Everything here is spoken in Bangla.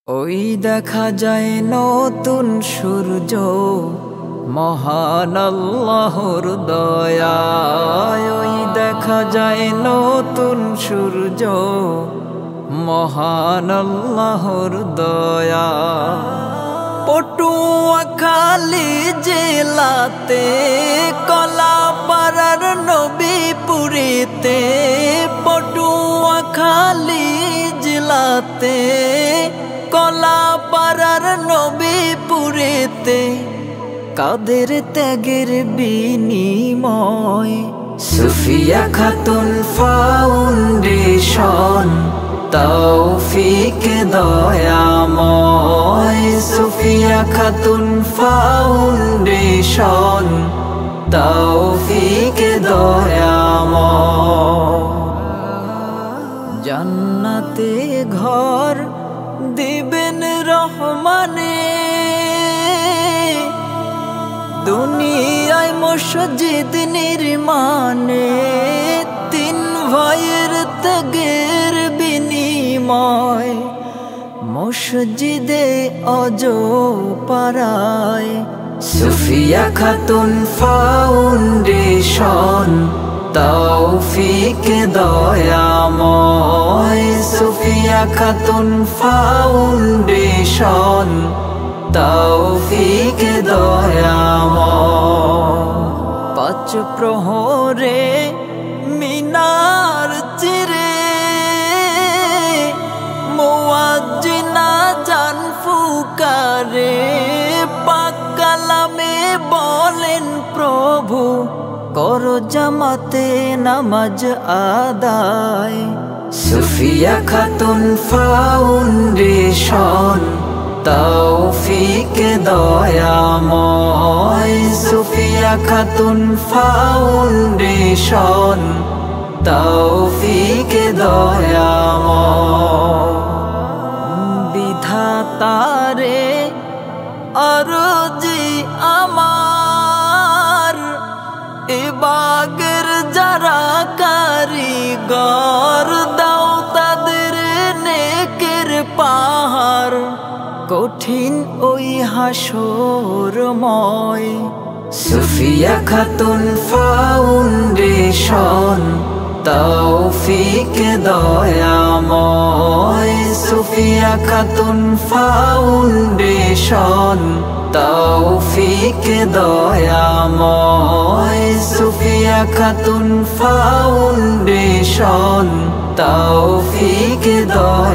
ওই দেখা যায় নতুন সূর্য, মহান আল্লাহর দয়ায়। ওই দেখা যায় নতুন সূর্য, মহান আল্লাহর দয়া। পটুয়াখালী জেলাতে, কলাপাড়ার নবীপুরেতে। পটুয়াখালী জেলাতে, কলাপাড়ার নবীপুরেতে। কাদের ত্যাগের বিনিময়, সুফিয়া খাতুন ফাউন্ডেশন তৌফিক দয়াময়। সুফিয়া খাতুন ফাউন্ডেশন তৌফিক দয়াময়। জান্নাতে ঘর দিবেন রহমানে, দুনিয়ায় মসজিদ নির্মাণে। তিন ভাইয়ের ত্যাগের বিনিময়, মসজিদে অজপাড়ায়। সুফিয়া খাতুন ফাউন্ডেশন তৌফিক দয়াময়। সুফিয়া খাতুন ফাউন্ডেশন তৌফিক দয়াময়। পাঁচ প্রহরে মিনার চিরে, মুয়াজ্জিনা জান ফুকারে। পাক কালামে বলেন প্রভু, করো জামাতে নামাজ আদায়। সুফিয়া খাতুন ফাউন্ডেশন তৌফিক দয়াময়। সুফিয়া খাতুন ফাউন্ডেশন তৌফিক দয়াময়। বিধাতারে আরজি আমার, এবাগের যারা কারিগর। দাও তাদের নেকের পাহাড়, কঠিন ওই হাসরময়। সুফিয়া খাতুন ফাউন্ডেশন তৌফিক দয়াময়। সুফিয়া খাতুন ফাউন্ডেশন তৌফিক দয়াময়। সুফিয়া খাতুন ফাউন্ডেশন তৌফিক দয়াময়।